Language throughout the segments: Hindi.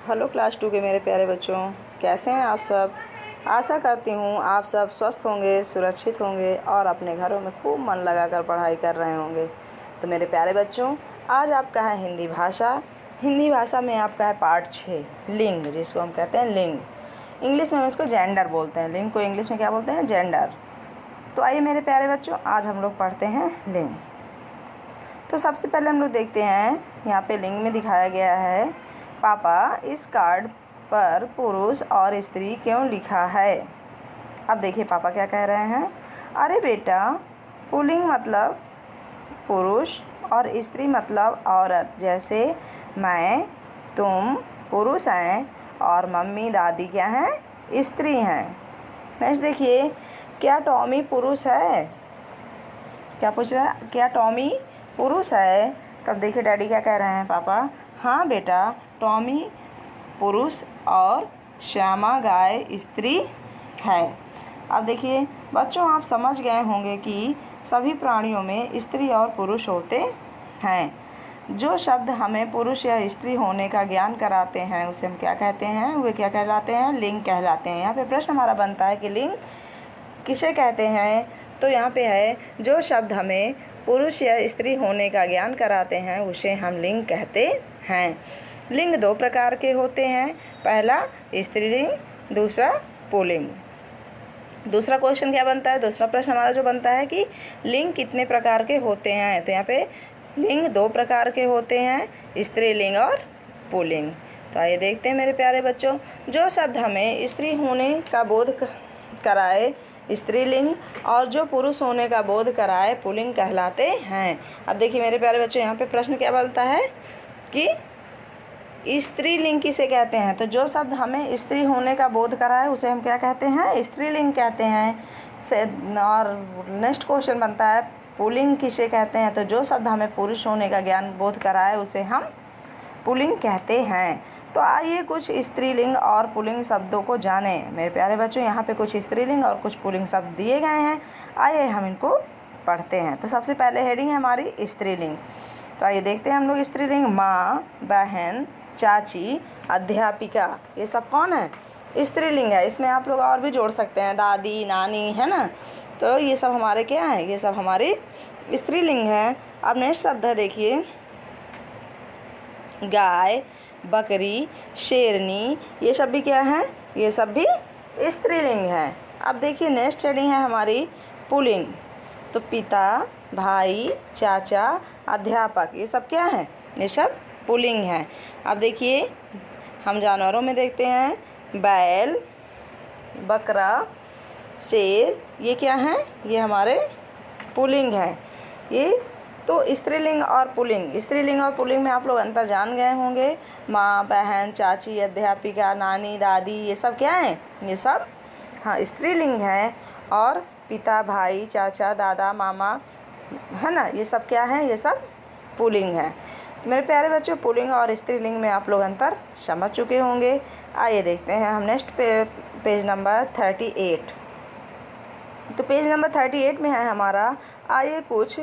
हेलो क्लास 2 के मेरे प्यारे बच्चों, कैसे हैं आप सब। आशा करती हूँ आप सब स्वस्थ होंगे, सुरक्षित होंगे और अपने घरों में खूब मन लगाकर पढ़ाई कर रहे होंगे। तो मेरे प्यारे बच्चों, आज आपका है हिंदी भाषा। हिंदी भाषा में आपका है पार्ट 6, लिंग, जिसको हम कहते हैं लिंग। इंग्लिश में हम इसको जेंडर बोलते हैं। लिंग को इंग्लिश में क्या बोलते हैं? जेंडर। तो आइए मेरे प्यारे बच्चों, आज हम लोग पढ़ते हैं लिंग। तो सबसे पहले हम लोग देखते हैं, यहाँ पे लिंग में दिखाया गया है, पापा इस कार्ड पर पुरुष और स्त्री क्यों लिखा है। अब देखिए पापा क्या कह रहे हैं। अरे बेटा, पुल्लिंग मतलब पुरुष और स्त्री मतलब औरत। जैसे मैं, तुम पुरुष हैं और मम्मी दादी क्या हैं? स्त्री हैं। नेक्स्ट देखिए, क्या टॉमी पुरुष है? क्या पूछ रहा है? क्या टॉमी पुरुष है? तब देखिए डैडी क्या कह रहे हैं, पापा, हाँ बेटा, टॉमी पुरुष और श्यामा गाय स्त्री है। अब देखिए बच्चों, आप समझ गए होंगे कि सभी प्राणियों में स्त्री और पुरुष होते हैं। जो शब्द हमें पुरुष या स्त्री होने का ज्ञान कराते हैं उसे हम क्या कहते हैं? वे क्या कहलाते हैं? लिंग कहलाते हैं। यहाँ पे प्रश्न हमारा बनता है कि लिंग किसे कहते हैं। तो यहाँ पे है, जो शब्द हमें पुरुष या स्त्री होने का ज्ञान कराते हैं उसे हम लिंग कहते हैं। लिंग 2 प्रकार के होते हैं, पहला स्त्रीलिंग, दूसरा पुल्लिंग। दूसरा क्वेश्चन क्या बनता है? दूसरा प्रश्न हमारा जो बनता है कि लिंग कितने प्रकार के होते हैं। तो यहाँ पे लिंग 2 प्रकार के होते हैं, स्त्रीलिंग और पुल्लिंग। तो आइए देखते हैं मेरे प्यारे बच्चों, जो शब्द हमें स्त्री होने का बोध कराए स्त्रीलिंग और जो पुरुष होने का बोध कराए पुल्लिंग कहलाते हैं। अब देखिए मेरे प्यारे बच्चों, यहाँ पे प्रश्न क्या बनता है कि स्त्रीलिंग किसे कहते हैं। तो जो शब्द हमें स्त्री होने का बोध कराए उसे हम क्या कहते हैं? स्त्रीलिंग कहते हैं। और नेक्स्ट क्वेश्चन बनता है, पुल्लिंग किसे कहते हैं। तो जो शब्द हमें पुरुष होने का ज्ञान बोध कराए उसे हम पुल्लिंग कहते हैं। तो आइए कुछ स्त्रीलिंग और पुल्लिंग शब्दों को जानें। मेरे प्यारे बच्चों, यहाँ पे कुछ स्त्रीलिंग और कुछ पुल्लिंग शब्द दिए गए हैं, आइए हम इनको पढ़ते हैं। तो सबसे पहले हेडिंग है हमारी स्त्रीलिंग। तो आइए देखते हैं हम लोग स्त्रीलिंग। माँ, बहन, चाची, अध्यापिका, ये सब कौन है? स्त्रीलिंग है। इसमें आप लोग और भी जोड़ सकते हैं, दादी, नानी, है ना। तो ये सब हमारे क्या हैं? ये सब हमारी स्त्रीलिंग है। अब नेक्स्ट शब्द है, देखिए, गाय, बकरी, शेरनी, ये सब भी क्या है? ये सब भी स्त्रीलिंग है। अब देखिए नेक्स्ट हेडिंग है हमारी पुल्लिंग। तो पिता, भाई, चाचा, अध्यापक, ये सब क्या है? ये सब पुल्लिंग है। अब देखिए हम जानवरों में देखते हैं, बैल, बकरा, शेर, ये क्या हैं? ये हमारे पुल्लिंग हैं। ये तो स्त्रीलिंग और पुल्लिंग, स्त्रीलिंग और पुल्लिंग में आप लोग अंतर जान गए होंगे। माँ, बहन, चाची, अध्यापिका, नानी, दादी, ये सब क्या हैं? ये सब हाँ स्त्रीलिंग है। और पिता, भाई, चाचा, दादा, मामा, है ना, ये सब क्या है? ये सब पुल्लिंग है। तो मेरे प्यारे बच्चों, पुल्लिंग और स्त्रीलिंग में आप लोग अंतर समझ चुके होंगे। आइए देखते हैं हम नेक्स्ट पेज नंबर 38। तो पेज नंबर 38 में है हमारा, आइए कुछ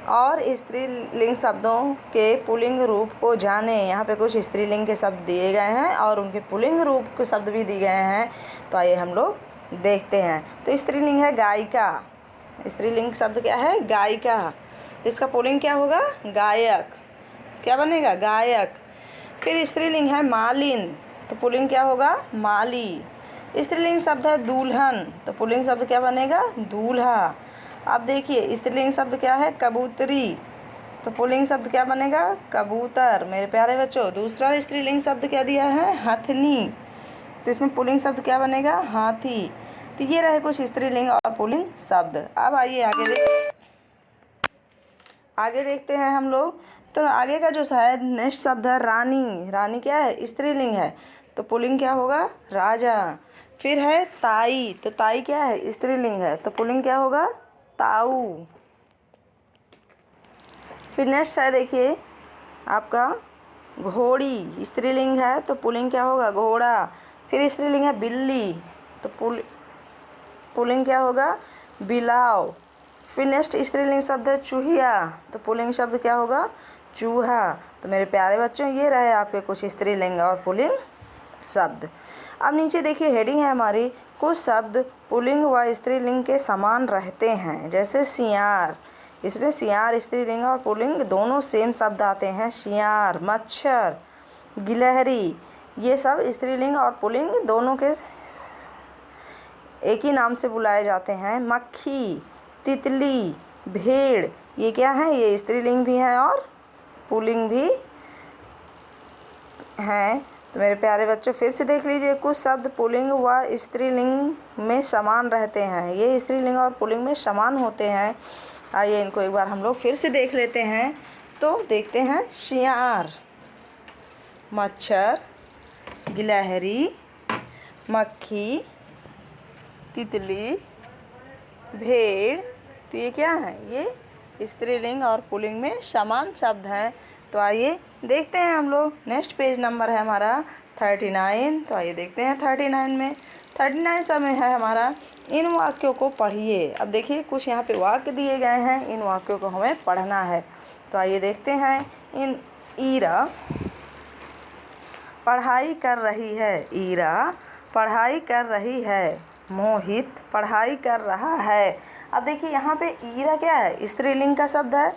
और स्त्रीलिंग शब्दों के पुल्लिंग रूप को जानें। यहाँ पे कुछ स्त्रीलिंग के शब्द दिए गए हैं और उनके पुल्लिंग रूप के शब्द भी दिए गए हैं। तो आइए हम लोग देखते हैं। तो स्त्रीलिंग है गायिका। स्त्रीलिंग शब्द क्या है? गायिका। इसका पुल्लिंग क्या होगा? गायक। क्या बनेगा? गायक। फिर स्त्रीलिंग है मालिन, तो पुल्लिंग क्या होगा? माली। स्त्रीलिंग शब्द है दुल्हन, तो पुल्लिंग शब्द क्या बनेगा? दूल्हा। अब देखिए स्त्रीलिंग शब्द क्या है? कबूतरी, तो पुल्लिंग शब्द क्या बनेगा? कबूतर। मेरे प्यारे बच्चों, दूसरा स्त्रीलिंग शब्द क्या दिया है? हथनी, तो इसमें पुल्लिंग शब्द क्या बनेगा? हाथी। तो ये रहे कुछ स्त्रीलिंग और पुल्लिंग शब्द। अब आइए आगे देखते हैं हम लोग। तो आगे का जो शायद नेक्स्ट शब्द है रानी। रानी क्या है? स्त्रीलिंग है, तो पुल्लिंग क्या होगा? राजा। फिर है ताई, तो ताई क्या है? स्त्रीलिंग है, तो पुल्लिंग क्या होगा? ताऊ। फिर नेक्स्ट है देखिए आपका घोड़ी। स्त्रीलिंग है, तो पुल्लिंग क्या होगा? घोड़ा। फिर स्त्रीलिंग है बिल्ली, तो पुल्लिंग क्या होगा? बिलाव। फिर नेक्स्ट स्त्रीलिंग शब्द है चूहिया, तो पुल्लिंग शब्द क्या होगा? चूहा। तो मेरे प्यारे बच्चों, ये रहे आपके कुछ स्त्रीलिंग और पुल्लिंग शब्द। अब नीचे देखिए हेडिंग है हमारी, कुछ शब्द पुल्लिंग व स्त्रीलिंग के समान रहते हैं। जैसे सियार, इसमें सियार स्त्रीलिंग और पुल्लिंग दोनों सेम शब्द आते हैं। सियार, मच्छर, गिलहरी, ये सब स्त्रीलिंग और पुल्लिंग दोनों के एक ही नाम से बुलाए जाते हैं। मक्खी, तितली, भेड़, ये क्या है? ये स्त्रीलिंग भी हैं और पुल्लिंग भी हैं। तो मेरे प्यारे बच्चों फिर से देख लीजिए, कुछ शब्द पुल्लिंग व स्त्रीलिंग में समान रहते हैं। ये स्त्रीलिंग और पुल्लिंग में समान होते हैं। आइए इनको एक बार हम लोग फिर से देख लेते हैं। तो देखते हैं, सियार, मच्छर, गिलहरी, मक्खी, तितली, भेड़, तो ये क्या है? ये स्त्रीलिंग और पुल्लिंग में समान शब्द हैं। तो आइए देखते हैं हम लोग। नेक्स्ट पेज नंबर है हमारा 39। तो आइए देखते हैं 39 में। 39 समय है हमारा, इन वाक्यों को पढ़िए। अब देखिए कुछ यहाँ पे वाक्य दिए गए हैं, इन वाक्यों को हमें पढ़ना है। तो आइए देखते हैं। ईरा पढ़ाई कर रही है। ईरा पढ़ाई कर रही है। मोहित पढ़ाई कर रहा है। अब देखिए यहाँ पे ईरा क्या है? स्त्रीलिंग का शब्द है,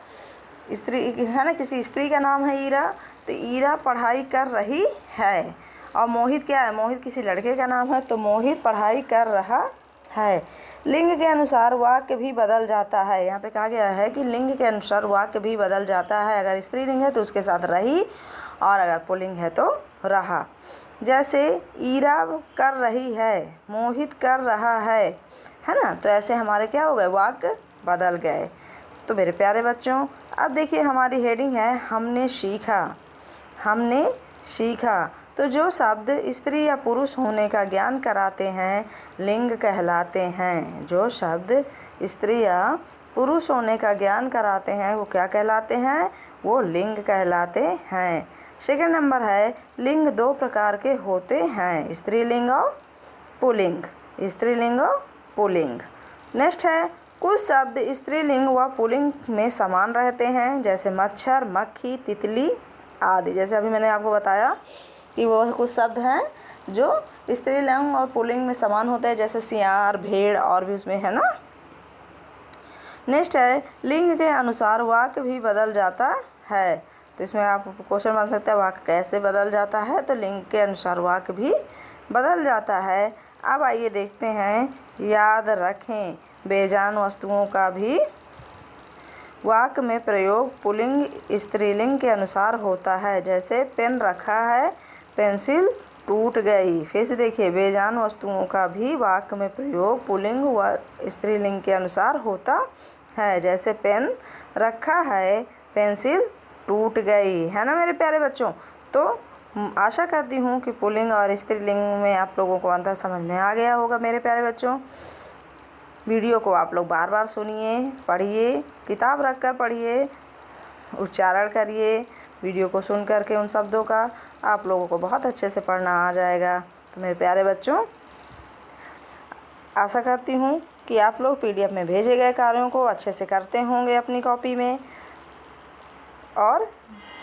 स्त्री है ना, किसी स्त्री का नाम है ईरा। तो ईरा पढ़ाई कर रही है। और मोहित क्या है? मोहित किसी लड़के का नाम है, तो मोहित पढ़ाई कर रहा है। लिंग के अनुसार वाक्य भी बदल जाता है। यहाँ पे कहा गया है कि लिंग के अनुसार वाक्य भी बदल जाता है। अगर स्त्रीलिंग है तो उसके साथ रही, और अगर पुल्लिंग है तो रहा। जैसे ईरा कर रही है, मोहित कर रहा है ना। तो ऐसे हमारे क्या हो गए? वाक्य बदल गए। तो मेरे प्यारे बच्चों, अब देखिए हमारी हेडिंग है, हमने सीखा। हमने सीखा। तो जो शब्द स्त्री या पुरुष होने का ज्ञान कराते हैं लिंग कहलाते हैं। जो शब्द स्त्री या पुरुष होने का ज्ञान कराते हैं वो क्या कहलाते हैं? वो लिंग कहलाते हैं। सेकंड नंबर है, लिंग दो प्रकार के होते हैं, स्त्रीलिंग और पुल्लिंग। स्त्रीलिंग और पुल्लिंग। नेक्स्ट है, कुछ शब्द स्त्रीलिंग व पुल्लिंग में समान रहते हैं, जैसे मच्छर, मक्खी, तितली आदि। जैसे अभी मैंने आपको बताया कि वो कुछ शब्द हैं जो स्त्रीलिंग और पुल्लिंग में समान होते हैं, जैसे सियार, भेड़ और भी उसमें है ना। नेक्स्ट है, लिंग के अनुसार वाक्य भी बदल जाता है। तो इसमें आप क्वेश्चन बन सकता है, वाक्य कैसे बदल जाता है? तो लिंग के अनुसार वाक्य भी बदल जाता है। अब आइए देखते हैं, याद रखें बेजान वस्तुओं का भी वाक्य में प्रयोग पुल्लिंग स्त्रीलिंग के अनुसार होता है। जैसे पेन रखा है, पेंसिल टूट गई। फिर से देखिए, बेजान वस्तुओं का भी वाक्य में प्रयोग पुल्लिंग व स्त्रीलिंग के अनुसार होता है। जैसे पेन रखा है, पेंसिल टूट गई, है ना मेरे प्यारे बच्चों। तो आशा करती हूँ कि पुल्लिंग और स्त्रीलिंग में आप लोगों को अंतर समझ में आ गया होगा मेरे प्यारे बच्चों। वीडियो को आप लोग बार बार सुनिए, पढ़िए, किताब रख कर पढ़िए, उच्चारण करिए। वीडियो को सुन कर के उन शब्दों का आप लोगों को बहुत अच्छे से पढ़ना आ जाएगा। तो मेरे प्यारे बच्चों, आशा करती हूँ कि आप लोग PDF में भेजे गए कार्यों को अच्छे से करते होंगे अपनी कॉपी में, और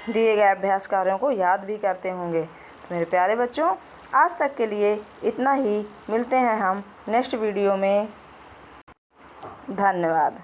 दिए गए अभ्यास कार्यों को याद भी करते होंगे। तो मेरे प्यारे बच्चों, आज तक के लिए इतना ही। मिलते हैं हम नेक्स्ट वीडियो में। धन्यवाद।